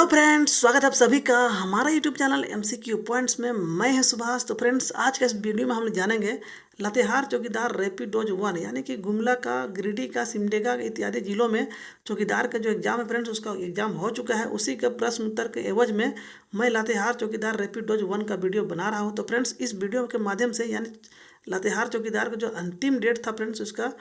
Hello friends, स्वागत है आप सभी का हमारा यूट्यूब चैनल एमसीक्यू पॉइंट्स में। मैं हूं सुभाष। तो फ्रेंड्स, आज के इस वीडियो में हम जानेंगे लातेहार चौकीदार रैपिड डोज 1 यानी कि गुमला का, गिरिडीह का, सिमडेगा इत्यादि जिलों में चौकीदार का जो एग्जाम है फ्रेंड्स, उसका एग्जाम हो चुका है। उसी का प्रश्न उत्तर के एवज में मैं लातेहार चौकीदार रैपिड डोज 1 का वीडियो बना रहा हूँ। तो फ्रेंड्स, इस वीडियो के माध्यम से यानी लातेहार चौकीदार का जो अंतिम डेट था फ्रेंड्स, उसका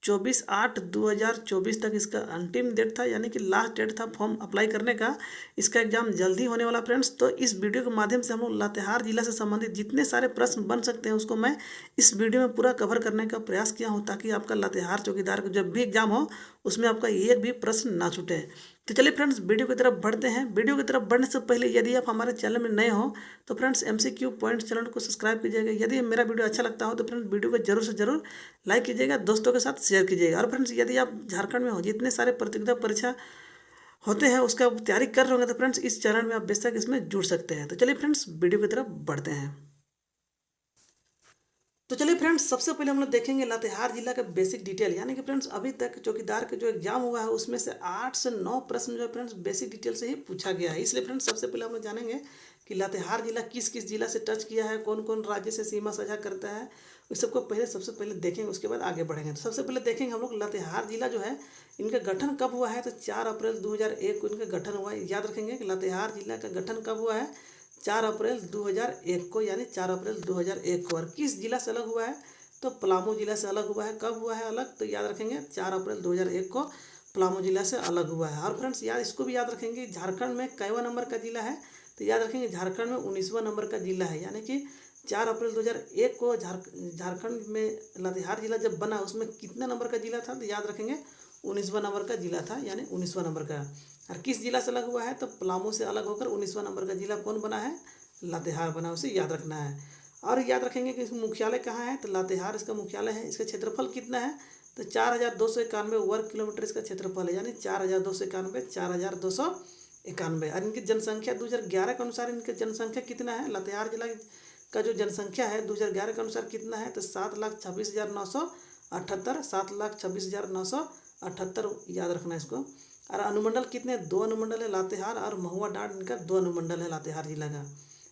24/8/2024 तक इसका अंतिम डेट था, यानी कि लास्ट डेट था फॉर्म अप्लाई करने का। इसका एग्जाम जल्दी होने वाला फ्रेंड्स। तो इस वीडियो के माध्यम से हम लोग लातेहार जिला से संबंधित जितने सारे प्रश्न बन सकते हैं उसको मैं इस वीडियो में पूरा कवर करने का प्रयास किया हूँ, ताकि आपका लातेहार चौकीदार का जब भी एग्जाम हो उसमें आपका एक भी प्रश्न ना छूटे। तो चलिए फ्रेंड्स, वीडियो की तरफ बढ़ते हैं। वीडियो की तरफ बढ़ने से पहले यदि आप हमारे चैनल में नए हो तो फ्रेंड्स एमसीक्यू पॉइंट चैनल को सब्सक्राइब कीजिएगा। यदि मेरा वीडियो अच्छा लगता हो तो फ्रेंड्स वीडियो को जरूर से जरूर लाइक कीजिएगा, दोस्तों के साथ शेयर कीजिएगा। और फ्रेंड्स, यदि आप झारखंड में हो, जितने सारे प्रतियोगिता परीक्षा होते हैं उसका तैयारी कर रहे होंगे, तो फ्रेंड्स इस चैनल में आप बेशक इसमें जुड़ सकते हैं। तो चलिए फ्रेंड्स, वीडियो की तरफ बढ़ते हैं। तो चलिए फ्रेंड्स, सबसे पहले हम लोग देखेंगे लातेहार जिला का बेसिक डिटेल, यानी कि फ्रेंड्स अभी तक चौकीदार का जो एग्जाम हुआ है उसमें से 8 से 9 प्रश्न जो है फ्रेंड्स बेसिक डिटेल से ही पूछा गया है। इसलिए फ्रेंड्स सबसे पहले हम लोग जानेंगे कि लातेहार जिला किस किस जिला से टच किया है, कौन कौन राज्य से सीमा साझा करता है, इस सबको पहले सबसे पहले देखेंगे, उसके बाद आगे बढ़ेंगे। तो सबसे पहले देखेंगे हम लोग लातेहार जिला जो है, इनका गठन कब हुआ है। तो 4 अप्रैल 2001 को इनका गठन हुआ है। याद रखेंगे कि लातेहार जिला का गठन कब हुआ है, 4 अप्रैल 2001 को, यानी 4 अप्रैल 2001 को। और किस जिला से अलग हुआ है, तो पलामू जिला से अलग हुआ है। कब हुआ है अलग, तो याद रखेंगे 4 अप्रैल 2001 को पलामू जिला से अलग हुआ है। और फ्रेंड्स याद इसको भी याद रखेंगे, झारखंड में कैवा नंबर का जिला है, तो याद रखेंगे झारखंड में 19वां नंबर का जिला है। यानी कि 4 अप्रैल 2001 को झारखंड में लातेहार जिला जब बना उसमें कितना नंबर का जिला था, तो याद रखेंगे 19वां नंबर का जिला था, यानी 19वां नंबर का। और किस जिला से अलग हुआ है, तो पलामू से अलग होकर 19वां नंबर का जिला कौन बना है, लातेहार बना, उसे याद रखना है। और याद रखेंगे कि इसका मुख्यालय कहाँ है, तो लातेहार इसका मुख्यालय है। इसका क्षेत्रफल कितना है, तो 4291 वर्ग किलोमीटर इसका क्षेत्रफल है, यानी 4291, 4291। और इनकी जनसंख्या 2011 के अनुसार इनकी जनसंख्या कितना है, लातेहार जिला का जो जनसंख्या है 2011 के अनुसार कितना है, तो 7,26,978, 7,26,978 याद रखना है इसको। और अनुमंडल कितने, 2 अनुमंडल है लातेहार और महुआ डांड, इनका 2 अनुमंडल है लातेहार जिला का।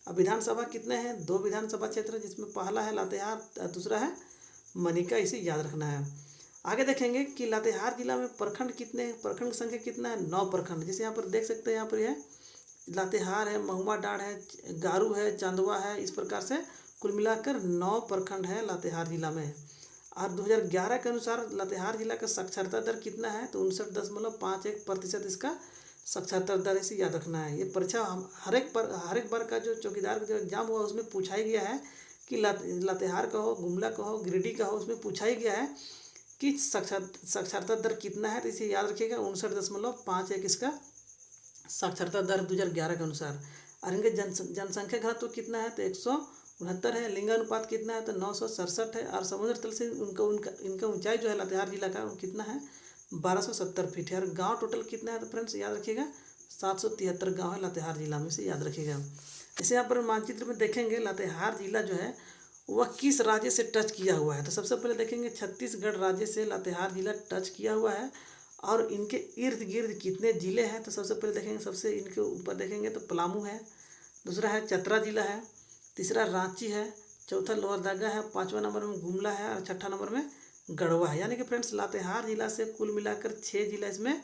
अब विधानसभा कितने हैं, 2 विधानसभा क्षेत्र, जिसमें पहला है लातेहार, दूसरा है मनिका, इसे याद रखना है। आगे देखेंगे कि लातेहार जिला में प्रखंड कितने हैं, प्रखंड की संख्या कितना है, 9 प्रखंड। जैसे यहाँ पर देख सकते हैं, यहाँ पर है लातेहार है, महुआ डांड है, गारू है, चांदवा है, इस प्रकार से कुल मिलाकर 9 प्रखंड है लातेहार जिला में। और 2011 के अनुसार लातेहार जिला का साक्षरता दर कितना है, तो 59.51% इसका साक्षरता दर, इसे याद रखना है। ये परीक्षा हर एक बार का जो चौकीदार का जो एग्जाम हुआ उसमें पूछा ही गया है कि लातेहार का हो, गुमला का हो, गिरिडीह का हो, उसमें पूछा ही गया है कि साक्षरता दर कितना है, तो इसे याद रखिएगा 59.51 इसका साक्षरता दर 2011 के अनुसार। और इनके जनसंख्या घनत्व कितना है, तो 169 है। लिंगानुपात कितना है, तो 967 है। और समुद्र तल से इनका ऊंचाई जो है लातेहार जिला का वो कितना है, 1270 फीट है। और गांव टोटल कितना है, तो फ्रेंड्स याद रखिएगा 773 गांव है लातेहार जिला में, से याद रखिएगा। जैसे यहाँ पर मानचित्र में देखेंगे लातेहार जिला जो है वह किस राज्य से टच किया हुआ है, तो सबसे पहले देखेंगे छत्तीसगढ़ राज्य से लातेहार जिला टच किया हुआ है। और इनके इर्द गिर्द कितने जिले हैं, तो सबसे पहले देखेंगे, सबसे इनके ऊपर देखेंगे तो पलामू है, दूसरा है चतरा जिला है, तीसरा रांची है, चौथा लोहरदगा है, 5वां नंबर में गुमला है और 6ठा नंबर में गढ़वा है। यानी कि फ्रेंड्स लातेहार जिला से कुल मिलाकर 6 जिला इसमें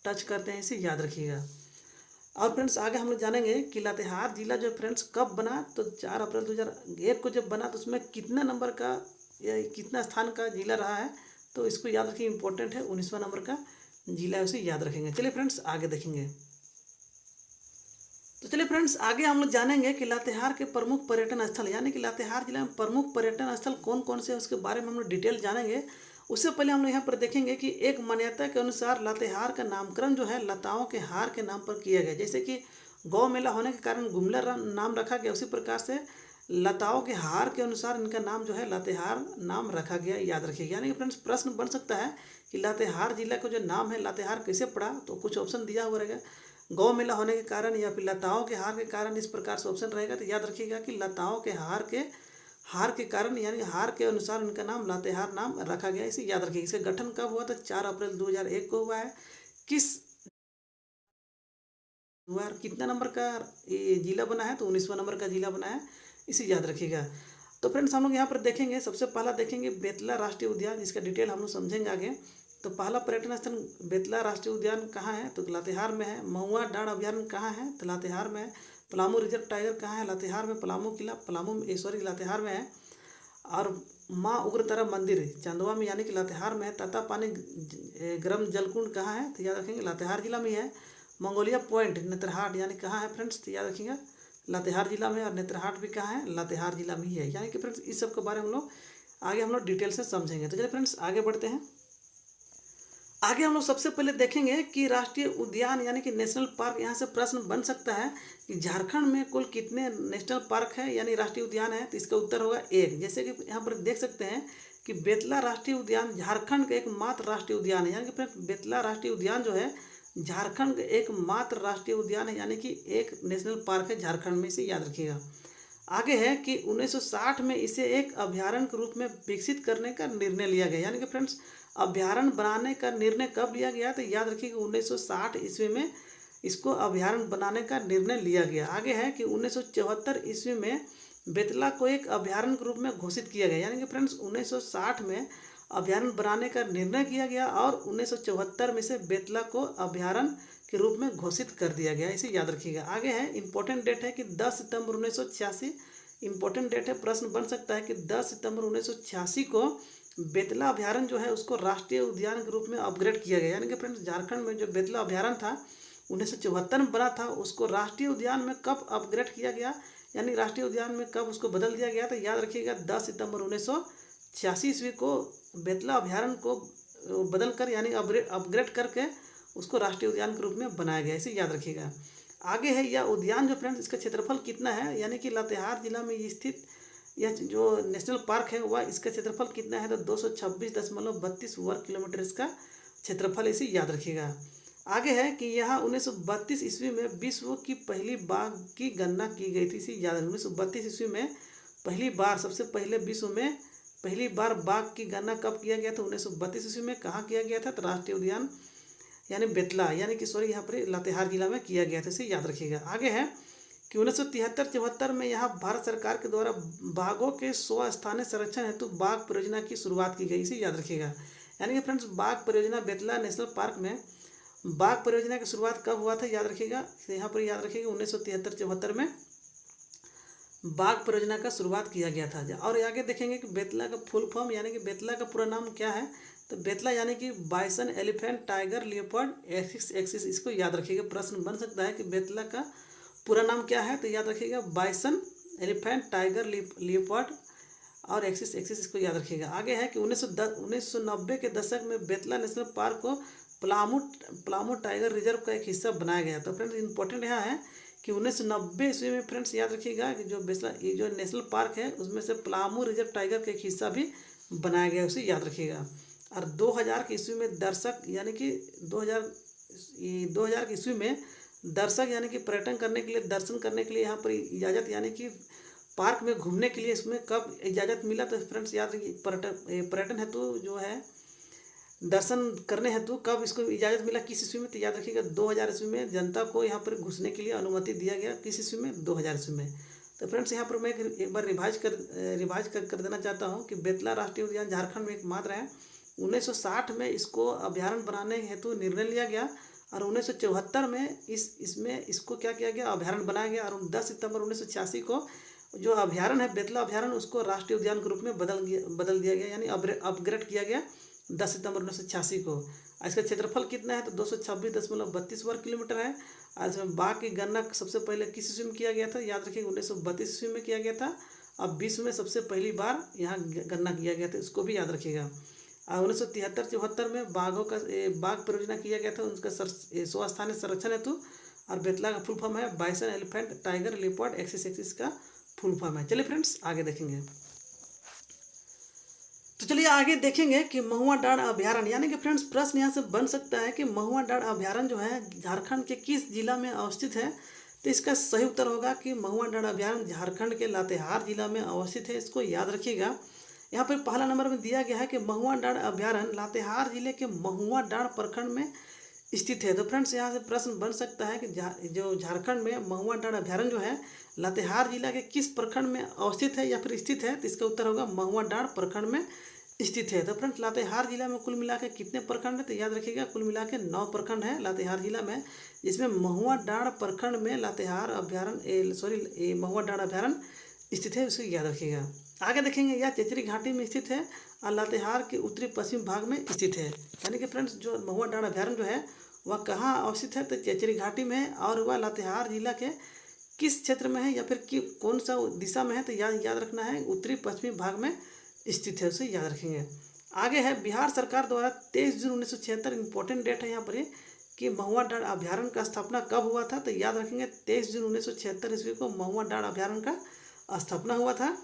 टच करते हैं, इसे याद रखिएगा। और फ्रेंड्स आगे हम लोग जानेंगे कि लातेहार जिला जो फ्रेंड्स कब बना, तो 4 अप्रैल 2001 को जब बना तो उसमें कितना नंबर का या कितना स्थान का जिला रहा है, तो इसको याद रखिए, इंपॉर्टेंट है, 19वां नंबर का जिला है, उसे याद रखेंगे। चलिए फ्रेंड्स आगे देखेंगे। तो चलिए फ्रेंड्स आगे हम लोग जानेंगे कि लातेहार के प्रमुख पर्यटन स्थल, यानी कि लातेहार जिला में प्रमुख पर्यटन स्थल कौन कौन से, उसके बारे में हम लोग डिटेल जानेंगे। उससे पहले हम लोग यहाँ पर देखेंगे कि एक मान्यता के अनुसार लातेहार का नामकरण जो है लताओं के हार के नाम पर किया गया। जैसे कि गौ मेला होने के कारण गुमला नाम रखा गया, उसी प्रकार से लताओं के हार के अनुसार इनका नाम जो है लातेहार नाम रखा गया, याद रखिएगा। यानी कि फ्रेंड्स प्रश्न बन सकता है कि लातेहार जिला का जो नाम है लातेहार कैसे पड़ा, तो कुछ ऑप्शन दिया हुआ रहेगा, गौ मेला होने के कारण या फिर लताओं के हार के कारण, इस प्रकार से ऑप्शन रहेगा। तो याद रखिएगा कि लताओं के हार के कारण यानी हार के अनुसार इनका नाम लातेहार नाम रखा गया, इसे याद रखिएगा। इसका गठन कब हुआ, तो 4 अप्रैल 2001 को हुआ है। किस हुआ है। कितना नंबर का ये जिला बना है? तो 19वां नंबर का जिला बना है, इसे याद रखिएगा। तो फ्रेंड्स हम लोग यहाँ पर देखेंगे, सबसे पहला देखेंगे बेतला राष्ट्रीय उद्यान, जिसका डिटेल हम लोग समझेंगे आगे। तो पहला पर्यटन स्थल बेतला राष्ट्रीय उद्यान कहाँ है? तो लातेहार में है। महुआ डांड अभ्यारण्य कहाँ है? तो लातेहार में है। पलामू रिजर्व टाइगर कहाँ है? लातेहार में। पलामू किला लातेहार में है। और माँ उग्रतारा मंदिर चांदवा में यानी कि लातेहार में है। तता पानी गर्म जलकुंड कहाँ है? तो याद रखेंगे लातेहार जिला में है। मंगोलिया पॉइंट नेत्रहाट यानी कहाँ है फ्रेंड्स? तो याद रखिएगा लातेहार जिला में। और नेत्रहाट भी कहाँ है? लातेहार जिला में ही है। यानी कि फ्रेंड्स इस सब के बारे में हम लोग डिटेल से समझेंगे। तो चलिए फ्रेंड्स आगे बढ़ते हैं। आगे हम लोग सबसे पहले देखेंगे कि राष्ट्रीय उद्यान यानी कि नेशनल पार्क, यहाँ से प्रश्न बन सकता है कि झारखंड में कुल कितने नेशनल पार्क है यानी राष्ट्रीय उद्यान है? तो इसका उत्तर होगा 1। जैसे कि यहाँ पर देख सकते हैं कि बेतला राष्ट्रीय उद्यान झारखंड का एकमात्र राष्ट्रीय उद्यान है। यानी कि फ्रेंड्स बेतला राष्ट्रीय उद्यान जो है झारखंड का एकमात्र राष्ट्रीय उद्यान है, यानी कि एक नेशनल पार्क है झारखंड में, इसे याद रखिएगा। आगे है कि 1960 में इसे एक अभ्यारण्य के रूप में विकसित करने का निर्णय लिया गया। यानी कि फ्रेंड्स अभ्यारण्य बनाने का निर्णय कब लिया गया? तो याद रखिएगा 1960 ईस्वी में इसको अभ्यारण्य बनाने का निर्णय लिया गया। आगे है कि 1974 ईस्वी में बेतला को एक अभ्यारण्य के रूप में घोषित किया गया। यानी कि फ्रेंड्स 1960 में अभ्यारण्य बनाने का निर्णय किया गया और 1974 में से बेतला को अभ्यारण्य के रूप में घोषित कर दिया गया, इसे याद रखिएगा। आगे है इंपॉर्टेंट डेट है कि 10 सितंबर 1986। इंपॉर्टेंट डेट है, प्रश्न बन सकता है कि 10 सितंबर 1986 को बेतला अभ्यारण्य जो है उसको राष्ट्रीय उद्यान के रूप में अपग्रेड किया गया। यानी कि फ्रेंड्स झारखंड में जो बेतला अभ्यारण्य था 1974 में बना था, उसको राष्ट्रीय उद्यान में कब अपग्रेड किया गया यानी राष्ट्रीय उद्यान में कब उसको बदल दिया गया? तो याद रखिएगा 10 सितंबर 1986 ईस्वी को बेतला अभ्यारण्य को बदल कर यानी अपग्रेड करके उसको राष्ट्रीय उद्यान के रूप में बनाया गया, इसे याद रखिएगा। आगे है यह उद्यान जो फ्रेंड्स इसका क्षेत्रफल कितना है? यानी कि लातेहार जिला में स्थित यह जो नेशनल पार्क है वह इसका क्षेत्रफल कितना है? तो 226.32 वर्ग किलोमीटर इसका क्षेत्रफल, इसे याद रखिएगा। आगे है कि यहाँ 1932 ईस्वी में विश्व की पहली बाघ की गणना की गई थी, इसे याद रखिए। 1932 ईस्वी में पहली बार, सबसे पहले विश्व में पहली बार बाघ की गणना कब किया गया था? 1932 ईस्वी में। कहाँ किया गया था? तो राष्ट्रीय उद्यान यानी बेतला यानी कि यहाँ पर लातेहार जिला में किया गया था, इसे याद रखिएगा। आगे है कि 1973-74 में यहाँ भारत सरकार के द्वारा बाघों के स्वस्थानीय संरक्षण हेतु बाघ परियोजना की शुरुआत की गई, इसे याद रखिएगा। यानी कि फ्रेंड्स बाघ परियोजना बेतला नेशनल पार्क में बाघ परियोजना की शुरुआत कब हुआ था? याद रखिएगा, यहाँ पर याद रखिएगा 1973-74 में बाघ परियोजना का शुरुआत किया गया था। और आगे देखेंगे कि बेतला का फुल फॉर्म यानी कि बेतला का पूरा नाम क्या है? तो बेतला यानी कि bison elephant tiger leopard axis, इसको याद रखिएगा। प्रश्न बन सकता है कि बेतला का पूरा नाम क्या है? तो याद रखिएगा बाइसन एलिफेंट टाइगर लियोपर्ड और एक्सिस, इसको याद रखिएगा। आगे है कि 1990 के दशक में बेतला नेशनल पार्क को पलामू टाइगर रिजर्व का एक हिस्सा बनाया गया। तो फ्रेंड्स इंपॉर्टेंट यहाँ है कि 1990 ईस्वी में फ्रेंड्स याद रखिएगा कि जो नेशनल पार्क है उसमें से पलामू रिजर्व टाइगर का एक हिस्सा भी बनाया गया, उसे याद रखिएगा। और 2000 की ईस्वी में दर्शक यानी कि 2000 की ईस्वी में दर्शक यानी कि पर्यटन करने के लिए, दर्शन करने के लिए यहाँ पर इजाज़त यानी कि पार्क में घूमने के लिए इसमें कब इजाज़त मिला? तो फ्रेंड्स याद रखिए पर्यटन हेतु जो है दर्शन करने हेतु कब इसको इजाज़त मिला, किस ईस्वी में? तो याद रखिएगा 2000 ईस्वी में जनता को यहाँ पर घुसने के लिए अनुमति दिया गया। किस ईस्वी में? 2000 ईस्वी में। तो फ्रेंड्स यहाँ पर मैं एक बार रिवाइज कर देना चाहता हूँ कि बेतला राष्ट्रीय उद्यान झारखंड में एकमात्र है। 1960 में इसको अभ्यारण्य बनाने हेतु निर्णय लिया गया और 1974 में इसको क्या किया गया? अभ्यारण्य बनाया गया। और 10 सितंबर 1986 को जो अभ्यारण्य है बेतला अभ्यारण्य उसको राष्ट्रीय उद्यान के रूप में बदल दिया गया यानी अपग्रेड किया गया 10 सितंबर 1986 को। इसका क्षेत्रफल कितना है? तो 226.32 वर्ग किलोमीटर है। और इसमें बाघ की गणना सबसे पहले किस ईस्वी में किया गया था? याद रखिए 1932 ईस्वी में किया गया था। अब विश्व में सबसे पहली बार यहाँ गणना किया गया था, इसको भी याद रखिएगा। और 1973-74 में बाघ परियोजना किया गया था, उनका स्वस्थानीय संरक्षण हेतु। और बेतला का फुल फॉर्म है bison elephant tiger leopard axis का फुल फॉर्म है। चलिए फ्रेंड्स आगे देखेंगे। तो चलिए आगे देखेंगे कि महुआ डांड अभ्यारण्य यानी कि फ्रेंड्स प्रश्न यहाँ से बन सकता है कि महुआ डांड अभ्यारण्य जो है झारखंड के किस जिला में अवस्थित है? तो इसका सही उत्तर होगा कि महुआ डांड अभ्यारण्य झारखंड के लातेहार जिला में अवस्थित है, इसको याद रखिएगा। यहाँ पर पहला नंबर में दिया गया है कि महुआ डांड अभ्यारण्य लातेहार जिले के महुआ डांड प्रखंड में स्थित है। तो फ्रेंड्स यहाँ से प्रश्न बन सकता है कि जो झारखंड में महुआ डांड अभ्यारण्य जो है लातेहार जिला के किस प्रखंड में अवस्थित है या फिर स्थित है, तो इसका उत्तर होगा महुआ डांड प्रखंड में स्थित है। तो फ्रेंड्स लातेहार जिला में कुल मिला के कितने प्रखंड है, तो याद रखिएगा कुल मिला के 9 प्रखंड है लातेहार जिला में, जिसमें महुआ डांड प्रखंड में लातेहार अभ्यारण्य महुआ डांड अभ्यारण्य स्थित है, उसको याद रखिएगा। आगे देखेंगे यह चेचरी घाटी में स्थित है और लातेहार के उत्तरी पश्चिम भाग में स्थित है। यानी कि फ्रेंड्स जो महुआ डांड अभ्यारण्य जो है वह कहाँ अवस्थित है, तो चेचरी घाटी में है और वह लातेहार जिला के किस क्षेत्र में है या फिर कौन सा दिशा में है, तो याद रखना है उत्तरी पश्चिमी भाग में स्थित है, उसे याद रखेंगे। आगे है बिहार सरकार द्वारा 23 जून 1976 इंपॉर्टेंट डेट है यहाँ पर कि महुआ डांड अभ्यारण्य का स्थापना कब हुआ था, तो याद रखेंगे 23 जून 1976 ईस्वी को महुआ डांड अभ्यारण्य का स्थापना हुआ था।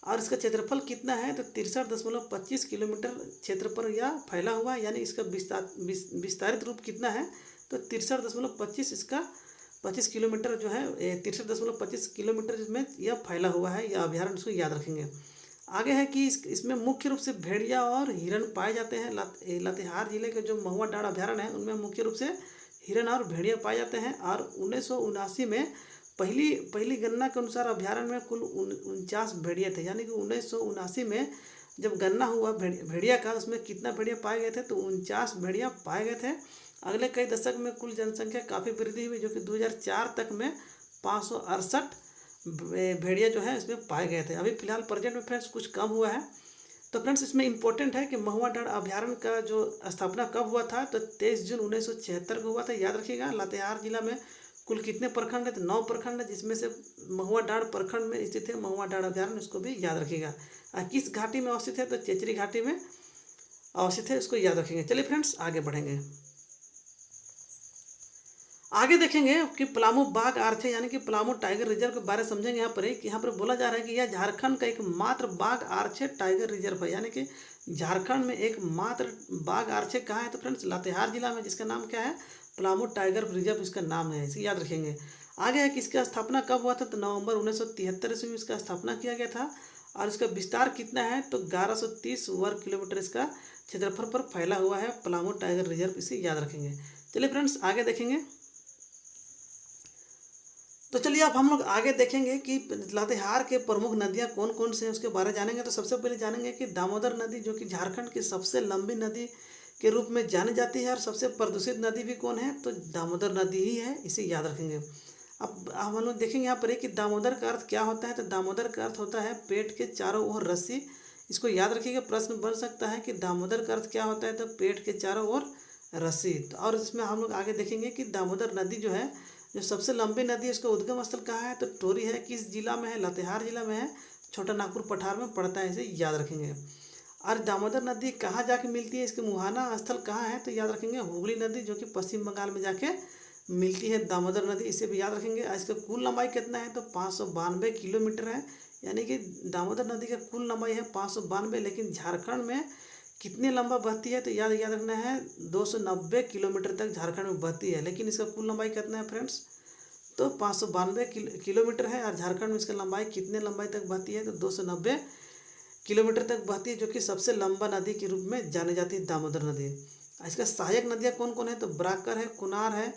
और इसका क्षेत्रफल कितना है, तो 63.25 किलोमीटर क्षेत्र पर यह फैला हुआ है। यानी इसका विस्तारित रूप कितना है, तो 63.25 इसका 25 किलोमीटर जो है 63.25 किलोमीटर में यह फैला हुआ है यह अभ्यारण्य, उसको याद रखेंगे। आगे है कि इसमें मुख्य रूप से भेड़िया और हिरन पाए जाते हैं। लातेहार जिले के जो महुआ डांड अभ्यारण्य है उनमें मुख्य रूप से हिरन और भेड़िया पाए जाते हैं। और 1979 में पहली गणना के अनुसार अभ्यारण्य में कुल 49 भेड़िया थे। यानी कि 1979 में जब गणना हुआ भेड़िया का, उसमें कितना भेड़िया पाए गए थे, तो 49 भेड़िया पाए गए थे। अगले कई दशक में कुल जनसंख्या काफ़ी वृद्धि हुई, जो कि 2004 तक में 568 भेड़िया जो है इसमें पाए गए थे। अभी फिलहाल प्रेजेंट में फ्रेंड्स कुछ कम हुआ है। तो फ्रेंड्स इसमें इंपॉर्टेंट है कि महुआ डांड अभ्यारण्य का जो स्थापना कब हुआ था, तो 23 जून 1976 को हुआ था, याद रखिएगा। लातेहार जिला में कुल कितने प्रखंड है, तो 9 प्रखंड है, जिसमें से महुआ डांड प्रखंड में स्थित है महुआ डांड अभ्यारण्य, उसको भी याद रखिएगा। किस घाटी में अवस्थित है, तो चेचरी घाटी में अवस्थित है, उसको याद रखेंगे। चलिए फ्रेंड्स आगे बढ़ेंगे। आगे देखेंगे कि पलामू बाघ आर्चे यानी कि पलामू टाइगर रिजर्व के बारे में समझेंगे। यहाँ पर बोला जा रहा है कि यह झारखंड का एकमात्र बाघ आर्चे टाइगर रिजर्व है। यानी कि झारखंड में एकमात्र बाघ आर्चे कहाँ है, तो फ्रेंड्स लातेहार जिला में, जिसका नाम क्या है, पलामू टाइगर रिजर्व इसका नाम है, इसे याद रखेंगे। आगे है कि इसका स्थापना कब हुआ था, तो नवंबर 1973 ईस्वी में इसका स्थापना किया गया था। और इसका विस्तार कितना है, तो 1130 वर्ग किलोमीटर इसका क्षेत्रफल पर फैला हुआ है पलामू टाइगर रिजर्व, इसे याद रखेंगे। चलिए फ्रेंड्स आगे देखेंगे। तो चलिए अब हम लोग आगे देखेंगे कि लातेहार के प्रमुख नदियां कौन कौन से हैं, उसके बारे में जानेंगे। तो सबसे पहले जानेंगे कि दामोदर नदी, जो कि झारखंड की सबसे लंबी नदी के रूप में जानी जाती है, और सबसे प्रदूषित नदी भी कौन है, तो दामोदर नदी ही है, इसे याद रखेंगे। अब हम लोग देखेंगे यहाँ पर कि दामोदर का अर्थ क्या होता है, तो दामोदर का अर्थ होता है पेट के चारों ओर रस्सी, इसको याद रखिएगा। प्रश्न बन सकता है कि दामोदर का अर्थ क्या होता है, तो पेट के चारों ओर रस्सी। और इसमें हम लोग आगे देखेंगे कि दामोदर नदी जो है, जो सबसे लंबी नदी है, उसका उद्गम स्थल कहाँ है, तो टोरी है, किस जिला में है, लातेहार जिला में है, छोटा नागपुर पठार में पड़ता है, इसे याद रखेंगे। और दामोदर नदी कहाँ जाके मिलती है, इसके मुहाना स्थल कहाँ है, तो याद रखेंगे हुगली नदी, जो कि पश्चिम बंगाल में जाके मिलती है दामोदर नदी, इसे भी याद रखेंगे। इसका कुल लंबाई कितना है, तो 592 किलोमीटर है। यानी कि दामोदर नदी का कुल लंबाई है 592, लेकिन झारखंड में कितनी लंबा बहती है, तो याद रखना है 290 किलोमीटर तक झारखंड में बहती है। लेकिन इसका कुल लंबाई कितना है फ्रेंड्स, तो 592 किलोमीटर है। और झारखंड में इसका लंबाई कितने लंबाई तक बहती है, तो 290 किलोमीटर तक बहती है, जो कि सबसे लंबा नदी के रूप में जानी जाती है दामोदर नदी। इसका सहायक नदियाँ कौन कौन है, तो बराकर है, कुनार है,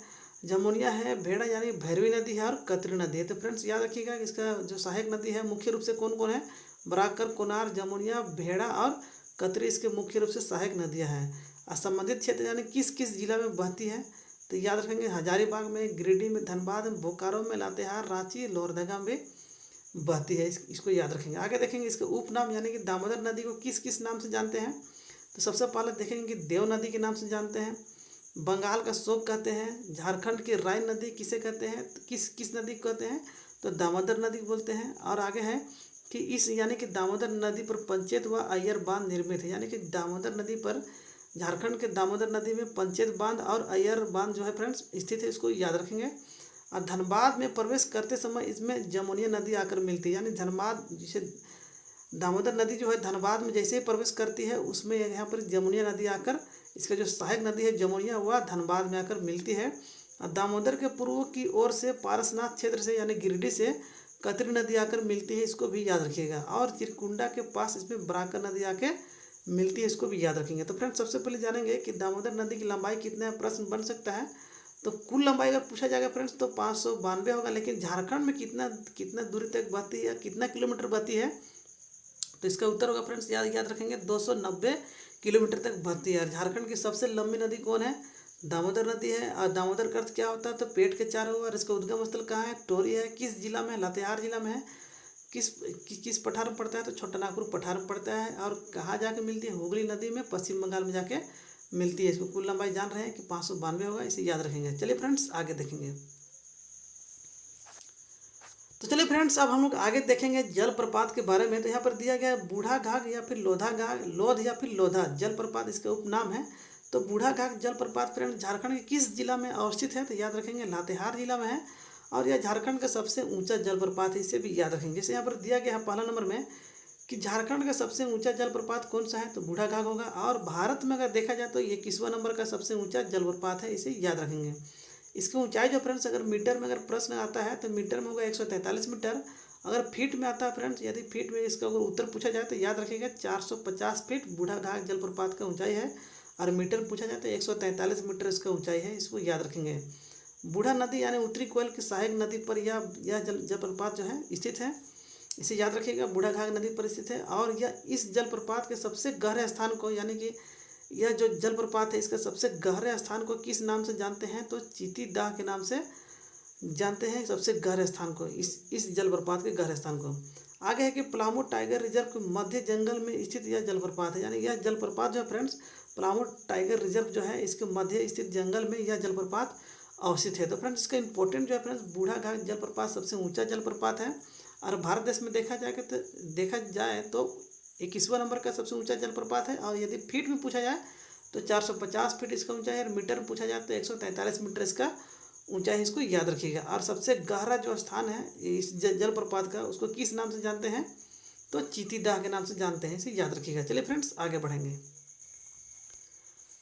जमुनिया है, भेड़ा यानी भैरवी नदी है, और कतरी नदी है। तो फ्रेंड्स याद रखिएगा कि इसका जो सहायक नदी है मुख्य रूप से कौन कौन है, बराकर, कुनार, जमुनिया, भेड़ा और कतरी इसके मुख्य रूप से सहायक नदियां हैं। संबंधित क्षेत्र यानी किस किस जिला में बहती है, तो याद रखेंगे हजारीबाग में, गिरिडीह में, धनबाद में, बोकारो में, लातेहार, रांची, लोहरदगा में बहती है, इसको याद रखेंगे। आगे देखेंगे इसके उपनाम यानी कि दामोदर नदी को किस किस नाम से जानते हैं, तो सबसे पहले देखेंगे कि देव नदी के नाम से जानते हैं, बंगाल का शोक कहते हैं, झारखंड की राय नदी किसे कहते हैं, किस किस नदी को कहते हैं, तो दामोदर नदी बोलते हैं। और आगे है कि इस यानी कि दामोदर नदी पर पंचेत व अय्यर बांध निर्मित है। यानी कि दामोदर नदी पर, झारखंड के दामोदर नदी में पंचेत बांध और अय्यर बांध जो है फ्रेंड्स स्थित है, इसको याद रखेंगे। और धनबाद में प्रवेश करते समय इसमें जमुनिया नदी आकर मिलती है। यानी धनबाद, जिसे दामोदर नदी जो है धनबाद में जैसे ही प्रवेश करती है, उसमें यहाँ पर जमुनिया नदी आकर, इसका जो सहायक नदी है जमुनिया, वह धनबाद में आकर मिलती है। और दामोदर के पूर्व की ओर से पारसनाथ क्षेत्र से यानी गिरिडीह से कतरी नदी आकर मिलती है, इसको भी याद रखिएगा। और चिरकुंडा के पास इसमें बराकर नदी आके मिलती है, इसको भी याद रखेंगे। तो फ्रेंड्स सबसे पहले जानेंगे कि दामोदर नदी की लंबाई कितना है, प्रश्न बन सकता है। तो कुल लंबाई अगर पूछा जाएगा फ्रेंड्स तो 592 होगा, लेकिन झारखंड में कितना कितना दूरी तक बहती है, कितना किलोमीटर बहती है, तो इसका उत्तर होगा फ्रेंड्स याद याद रखेंगे 290 किलोमीटर तक बहती है। झारखंड की सबसे लंबी नदी कौन है, दामोदर नदी है। और दामोदर का अर्थ क्या होता है, तो पेट के चारों ओर। इसका उद्गम स्थल कहाँ है, टोरी है। किस जिला में, लातेहार जिला में है। किस पठार में पड़ता है, तो छोटानागपुर पठार में पड़ता है। और कहाँ जाके मिलती है, हुगली नदी में पश्चिम बंगाल में जाके मिलती है। इसको कुल लंबाई जान रहे हैं कि 592 होगा, इसे याद रखेंगे। चलिए फ्रेंड्स आगे देखेंगे। तो चलिए फ्रेंड्स अब हम लोग आगे देखेंगे जलप्रपात के बारे में। तो यहाँ पर दिया गया है बूढ़ा घाघ या फिर लोधा घाघ, लोध या फिर लोधा जलप्रपात इसका उपनाम है। तो बूढ़ा घाघ जलप्रपात फ्रेंड्स झारखंड के किस जिला में अवस्थित है, तो याद रखेंगे लातेहार जिला में है। और यह झारखंड का सबसे ऊंचा जलप्रपात है, इसे भी याद रखेंगे। जैसे यहाँ पर दिया गया है पहला नंबर में कि झारखंड का सबसे ऊंचा जलप्रपात कौन सा है, तो बूढ़ा घाघ होगा। और भारत में अगर देखा जाए तो ये 21वां नंबर का सबसे ऊंचा जलप्रपात है, इसे याद रखेंगे। इसकी ऊंचाई जो फ्रेंड्स अगर मीटर में अगर प्रश्न आता है तो मीटर में होगा 143 मीटर। अगर फीट में आता है फ्रेंड्स, यदि फीट में इसका अगर उत्तर पूछा जाए तो याद रखिएगा 450 फीट बूढ़ा घाघ जलप्रपात का ऊंचाई है। और मीटर पूछा जाए तो 143 मीटर इसका ऊंचाई है, इसको याद रखेंगे। बूढ़ा नदी यानी उत्तरी कोयल की सहायक नदी पर यह जलप्रपात जो है स्थित है, इसे याद रखिएगा। बूढ़ा घाघ नदी पर स्थित है। और यह इस जलप्रपात के सबसे गहरे स्थान को, यानी कि यह जो जलप्रपात है इसका सबसे गहरे स्थान को किस नाम से जानते हैं, तो चीतीदाह के नाम से जानते हैं सबसे गहरे स्थान को, इस जलप्रपात के गहरे स्थान को। आगे है कि पलामू टाइगर रिजर्व के मध्य जंगल में स्थित यह जलप्रपात है, यानी यह जलप्रपात जो है फ्रेंड्स पलामू टाइगर रिजर्व जो है इसके मध्य स्थित जंगल में यह जलप्रपात अवस्थित है। तो फ्रेंड्स इसका इंपॉर्टेंट जो है फ्रेंड्स बूढ़ा घाघ जलप्रपात सबसे ऊंचा जलप्रपात है। और भारत देश में देखा जाए तो 21वां नंबर का सबसे ऊंचा जलप्रपात है। और यदि फीट में पूछा जाए तो 450 फीट इसका ऊंचाई है। और मीटर में पूछा जाए तो 143 मीटर इसका ऊंचाई है, इसको याद रखिएगा। और सबसे गहरा जो स्थान है इस जलप्रपात का, उसको किस नाम से जानते हैं, तो चीतीदाह के नाम से जानते हैं, इसे याद रखिएगा। चलिए फ्रेंड्स आगे बढ़ेंगे।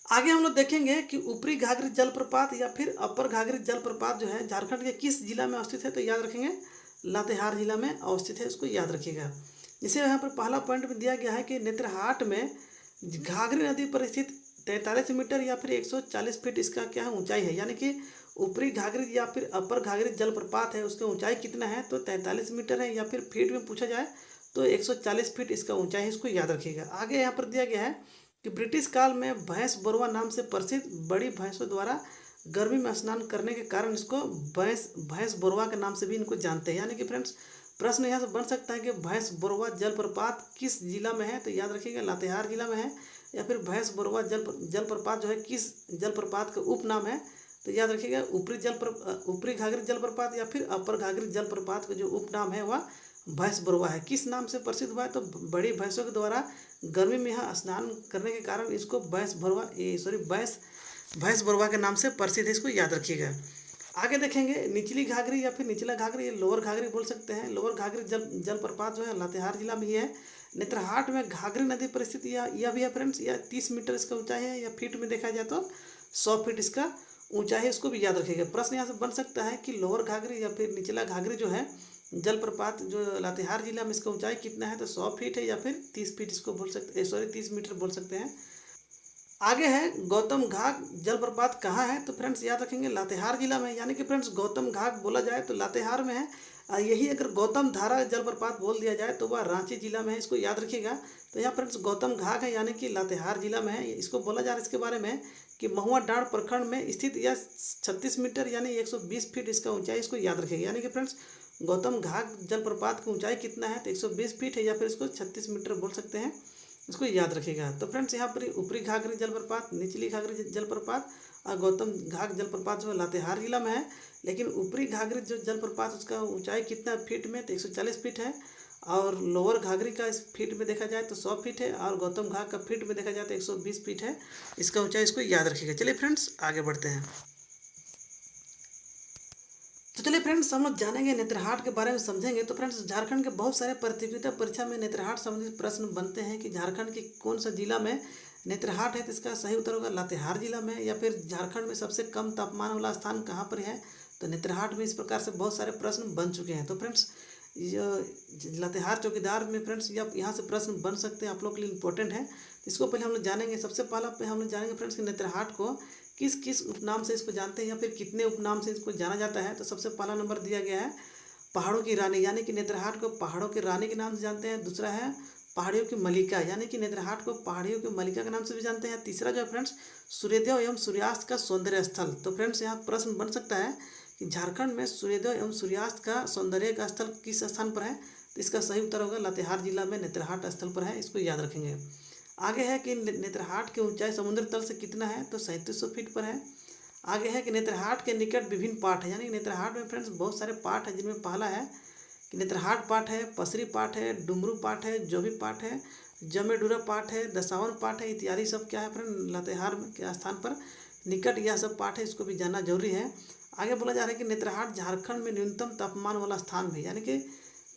आगे हम लोग देखेंगे कि ऊपरी घाघरी जलप्रपात या फिर अपर घाघरी जलप्रपात जो है झारखंड के किस जिला में अवस्थित है, तो याद रखेंगे लातेहार जिला में अवस्थित है, इसको याद रखिएगा। जैसे यहाँ पर पहला पॉइंट में दिया गया है कि नेत्रहाट में घाघरी नदी पर स्थित 43 मीटर या फिर 140 फीट इसका क्या है ऊंचाई है, यानी कि ऊपरी घाघरी या फिर अपर घाघरी जलप्रपात है उसका ऊंचाई कितना है, तो 43 मीटर है। या फिर फीट में पूछा जाए तो 140 फीट इसका ऊंचाई है, इसको याद रखिएगा। आगे यहाँ पर दिया गया है कि ब्रिटिश काल में भैंस बरुआ नाम से प्रसिद्ध बड़ी भैंसों द्वारा गर्मी में स्नान करने के कारण इसको भैंस बरुआ के नाम से भी इनको जानते हैं। यानी कि फ्रेंड्स प्रश्न यहाँ से बन सकता है कि भैंस बरुआ जलप्रपात किस जिला में है, तो याद रखिएगा लातेहार जिला में है। या फिर भैंस बरुआ जलप्रपात जो है किस जलप्रपात का उपनाम है, तो याद रखिएगा ऊपरी घाघरी जलप्रपात या फिर अपर घाघरी जलप्रपात का जो उपनाम है वह भैंस बरुआ है। किस नाम से प्रसिद्ध हुआ है, तो बड़ी भैंसों के द्वारा गर्मी में यहाँ स्नान करने के कारण इसको भैंस बरुआ के नाम से प्रसिद्ध है, इसको याद रखिएगा। आगे देखेंगे निचली घाघरी या फिर निचला घाघरी, ये लोअर घाघरी बोल सकते हैं। लोअर घाघरी जलप्रपात जो है लातेहार जिला में ही है। नेत्रहाट में घाघरी नदी पर स्थित यह भी है फ्रेंड्स, यह 30 मीटर इसका ऊंचाई है। या फीट में देखा जाए तो 100 फीट इसका ऊंचाई है, इसको भी याद रखिएगा। प्रश्न यहाँ से बन सकता है कि लोअर घाघरी या फिर निचला घाघरी जो है जलप्रपात जो लातेहार जिला में इसका ऊंचाई कितना है, तो 100 फीट है या फिर 30 फीट इसको बोल सकते 30 मीटर बोल सकते हैं। आगे है गौतम घाघ जलप्रपात कहाँ है, तो फ्रेंड्स याद रखेंगे लातेहार जिला में। यानी कि फ्रेंड्स गौतम घाघ बोला जाए तो लातेहार में है। यही अगर गौतम धारा जलप्रपात बोल दिया जाए तो वह रांची जिला में है, इसको याद रखिएगा। तो यहाँ फ्रेंड्स गौतम घाघ है यानी कि लातेहार जिला में है। इसको बोला जा रहा है इसके बारे में कि महुआ डांड प्रखंड में स्थित यह 36 मीटर यानी 120 फीट इसका ऊंचाई, इसको याद रखिएगा। यानी कि फ्रेंड्स गौतम घाघ जलप्रपात की ऊंचाई कितना है, तो 120 फीट है या फिर इसको 36 मीटर बोल सकते हैं, इसको याद रखिएगा। तो फ्रेंड्स यहाँ पर ऊपरी घाघरी जलप्रपात, निचली घाघरी जलप्रपात और गौतम घाघ जलप्रपात जो है लातेहार जिला में है। लेकिन ऊपरी घाघरी जो जलप्रपात उसका ऊंचाई कितना फीट में, तो 140 फीट है। और लोअर घाघरी का इस फीट में देखा जाए तो 100 फीट है। और गौतम घाघ का फीट में देखा जाए तो 120 फीट है इसका ऊंचाई, इसको याद रखिएगा। चलिए फ्रेंड्स आगे बढ़ते हैं। तो चलिए फ्रेंड्स हम लोग जानेंगे नेत्रहाट के बारे में समझेंगे। तो फ्रेंड्स झारखंड के बहुत सारे प्रतियोगिता परीक्षा में नेत्रहाट संबंधित प्रश्न बनते हैं कि झारखंड के कौन सा जिला में नेत्रहाट है, तो इसका सही उत्तर होगा लातेहार जिला में। या फिर झारखंड में सबसे कम तापमान वाला स्थान कहाँ पर है, तो नेत्रहाट में। इस प्रकार से बहुत सारे प्रश्न बन चुके हैं। तो फ्रेंड्स ये लातेहार चौकीदार में फ्रेंड्स यहाँ से प्रश्न बन सकते हैं, आप लोग के लिए इंपॉर्टेंट है। इसको पहले हम लोग जानेंगे। सबसे पहला पे हम लोग जानेंगे फ्रेंड्स कि नेतरहाट को किस किस उपनाम से इसको जानते हैं या फिर कितने उपनाम से इसको जाना जाता है। तो सबसे पहला नंबर दिया गया है पहाड़ों की रानी, यानी कि नेतरहाट को पहाड़ों की रानी के नाम से जानते हैं। दूसरा है पहाड़ियों की मलिका, यानी कि नेतरहाट को पहाड़ियों की मलिका के नाम से भी जानते हैं। तीसरा जो है फ्रेंड्स सूर्योदय एवं सूर्यास्त का सौंदर्य स्थल। तो फ्रेंड्स यहाँ प्रश्न बन सकता है कि झारखंड में सूर्योदय एवं सूर्यास्त का सौंदर्य का स्थल किस स्थान पर है। तो इसका सही उत्तर होगा लातेहार जिला में नेतरहाट स्थल पर है, इसको याद रखेंगे। आगे है कि नेतरहाट की ऊंचाई समुद्र तल से कितना है, तो 3700 फीट पर है। आगे है कि नेतरहाट के निकट विभिन्न पाठ है, यानी नेतरहाट में फ्रेंड्स बहुत सारे पाठ है, जिनमें पहला है कि नेतरहाट पाठ है, पसरी पाठ है, डुमरू पाठ है, जोभी पाठ है, जमेडुरा पाठ है, दसावन पाठ है इत्यादि सब क्या है फ्रेंड लातेहार के स्थान पर निकट यह सब पाठ है, इसको भी जानना जरूरी है। आगे बोला जा रहा है कि नेतरहाट झारखंड में न्यूनतम तापमान वाला स्थान भी, यानी कि